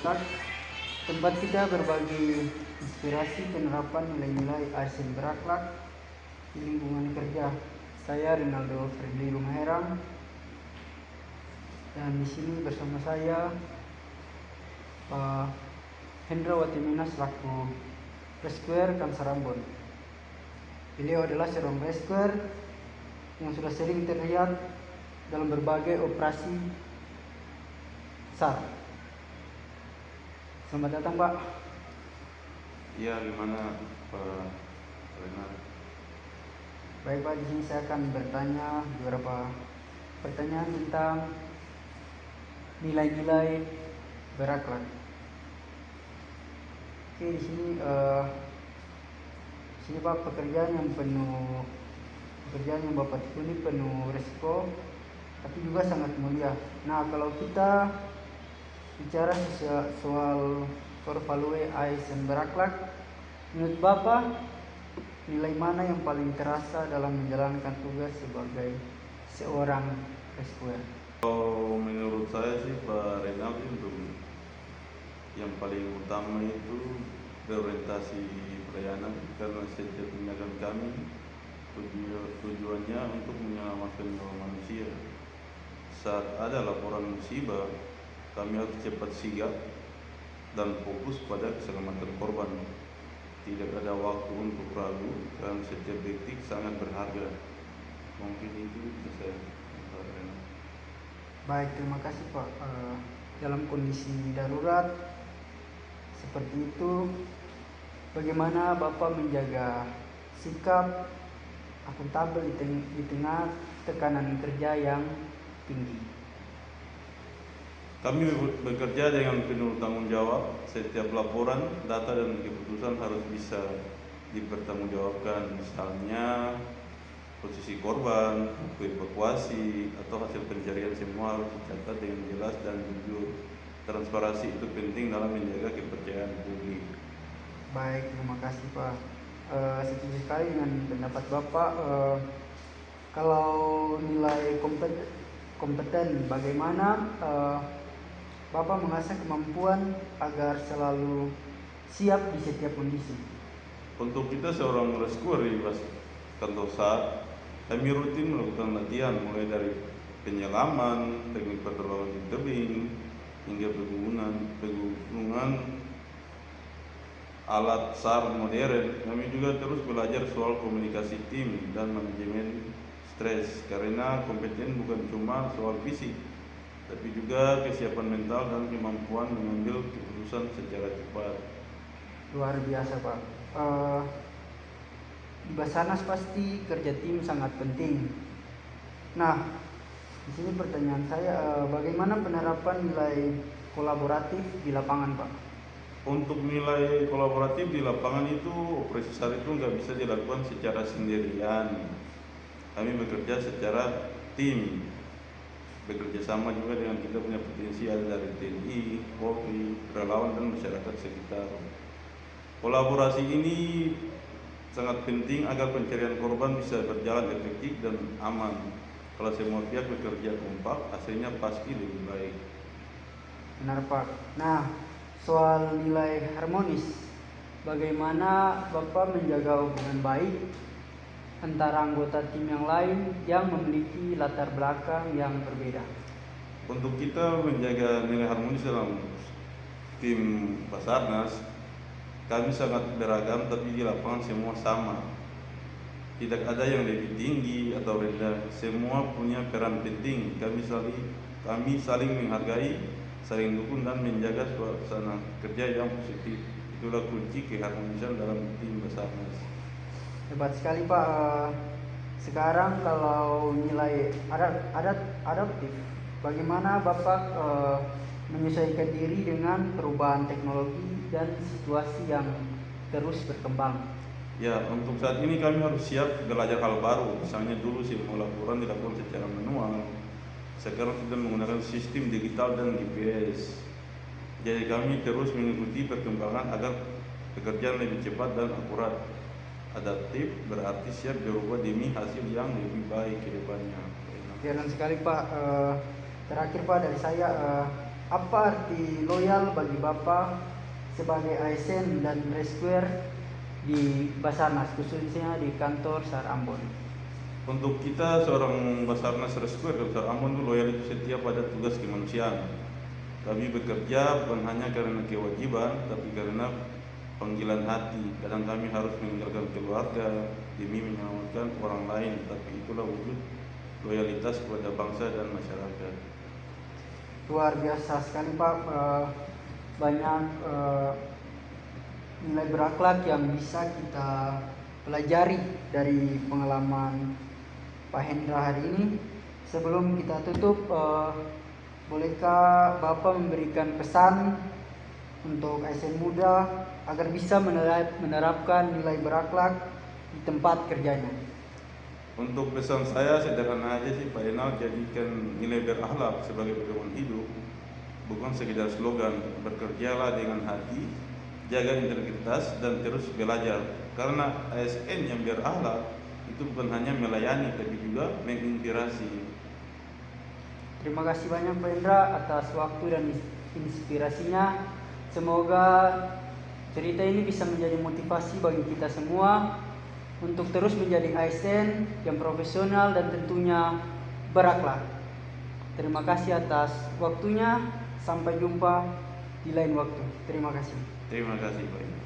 Beraklak, tempat kita berbagi inspirasi penerapan nilai-nilai ASN berakhlak di lingkungan kerja. Saya Rinaldo Fredly Rumaherang, dan di sini bersama saya Pak Hendra Watimena selaku Rescuer Kamsar Ambon. Beliau adalah seorang rescuer yang sudah sering terlihat dalam berbagai operasi SAR. Selamat datang, Pak. Iya, gimana Pak Renat? Baik, Pak, di sini saya akan bertanya beberapa pertanyaan tentang nilai-nilai berakhlak. Oke, di sini Pak, pekerjaan yang Bapak tekuni penuh resiko, tapi juga sangat mulia. Nah, kalau kita bicara soal value ASN berakhlak, menurut Bapak nilai mana yang paling terasa dalam menjalankan tugas sebagai seorang rescuer? Kalau menurut saya sih Pak Renat, untuk yang paling utama itu berorientasi pelayanan, karena setiap tindakan kami tujuannya untuk menyelamatkan nyawa manusia. Saat ada laporan musibah, kami harus cepat sigap dan fokus pada keselamatan korban. Tidak ada waktu untuk ragu, dan setiap detik sangat berharga. Mungkin itu bisa saya sampaikan. Baik, terima kasih, Pak. Dalam kondisi darurat seperti itu, bagaimana Bapak menjaga sikap akuntabel di tengah tekanan kerja yang tinggi? Kami bekerja dengan penuh tanggung jawab. Setiap laporan, data, dan keputusan harus bisa dipertanggungjawabkan. Misalnya posisi korban, waktu evakuasi, atau hasil pencarian, semua harus dicatat dengan jelas dan jujur. Transparansi itu penting dalam menjaga kepercayaan publik. Baik, terima kasih, Pak. Setuju sekali dengan pendapat Bapak. Kalau nilai kompeten, bagaimana Bapak mengasah kemampuan agar selalu siap di setiap kondisi? Untuk kita seorang rescuer di kantor SAR, kami rutin melakukan latihan mulai dari penyelaman, teknik penerbangan di tebing, hingga penggunaan alat SAR modern. Kami juga terus belajar soal komunikasi tim dan manajemen stres, karena kompeten bukan cuma soal fisik, tapi juga kesiapan mental dan kemampuan mengambil keputusan secara cepat. Luar biasa, Pak. Di Basarnas pasti kerja tim sangat penting. Nah, di sini pertanyaan saya, bagaimana penerapan nilai kolaboratif di lapangan, Pak? Untuk nilai kolaboratif di lapangan itu, operasi SAR itu nggak bisa dilakukan secara sendirian. Kami bekerja secara tim, bekerja sama juga dengan kita punya potensi ada dari TNI, Polri, relawan, dan masyarakat sekitar. Kolaborasi ini sangat penting agar pencarian korban bisa berjalan efektif dan aman. Kalau semua pihak bekerja kompak, hasilnya pasti lebih baik. Benar, Pak. Nah, soal nilai harmonis, bagaimana Bapak menjaga hubungan baik antara anggota tim yang lain yang memiliki latar belakang yang berbeda? Untuk kita menjaga nilai harmonis dalam tim Basarnas, kami sangat beragam, tapi di lapangan semua sama. Tidak ada yang lebih tinggi atau rendah, semua punya peran penting. Kami saling menghargai, saling dukung, dan menjaga suasana kerja yang positif. Itulah kunci keharmonisan dalam tim Basarnas. Hebat sekali, Pak. Sekarang kalau nilai adaptif, bagaimana Bapak menyesuaikan diri dengan perubahan teknologi dan situasi yang terus berkembang? Ya, untuk saat ini kami harus siap belajar hal baru. Misalnya dulu semua laporan dilakukan secara manual, sekarang sudah menggunakan sistem digital dan GPS. Jadi kami terus mengikuti perkembangan agar pekerjaan lebih cepat dan akurat. Adaptif berarti siap berubah demi hasil yang lebih baik ke depannya. Keren sekali, Pak. Terakhir, Pak, dari saya, Apa arti loyal bagi Bapak sebagai ASN dan rescuer di Basarnas, khususnya di kantor SAR Ambon? Untuk kita seorang Basarnas Rescue dan SAR Ambon itu loyal itu setia pada tugas kemanusiaan. Kami bekerja bukan hanya karena kewajiban, tapi karena panggilan hati. Kadang kami harus meninggalkan keluarga demi menyelamatkan orang lain, tapi itulah wujud loyalitas kepada bangsa dan masyarakat. Luar biasa sekali Pak, banyak nilai berakhlak yang bisa kita pelajari dari pengalaman Pak Hendra hari ini. Sebelum kita tutup, bolehkah Bapak memberikan pesan untuk ASN muda agar bisa menerapkan nilai berakhlak di tempat kerjanya? Untuk pesan saya sederhana aja sih Pak Enal, jadikan nilai berakhlak sebagai pedoman hidup, bukan sekedar slogan. Bekerjalah dengan hati, jaga integritas dan terus belajar. Karena ASN yang berakhlak itu bukan hanya melayani, tapi juga menginspirasi. Terima kasih banyak Pak Hendra atas waktu dan inspirasinya. Semoga cerita ini bisa menjadi motivasi bagi kita semua untuk terus menjadi ASN yang profesional dan tentunya berakhlak. Terima kasih atas waktunya. Sampai jumpa di lain waktu. Terima kasih. Terima kasih Pak Enal.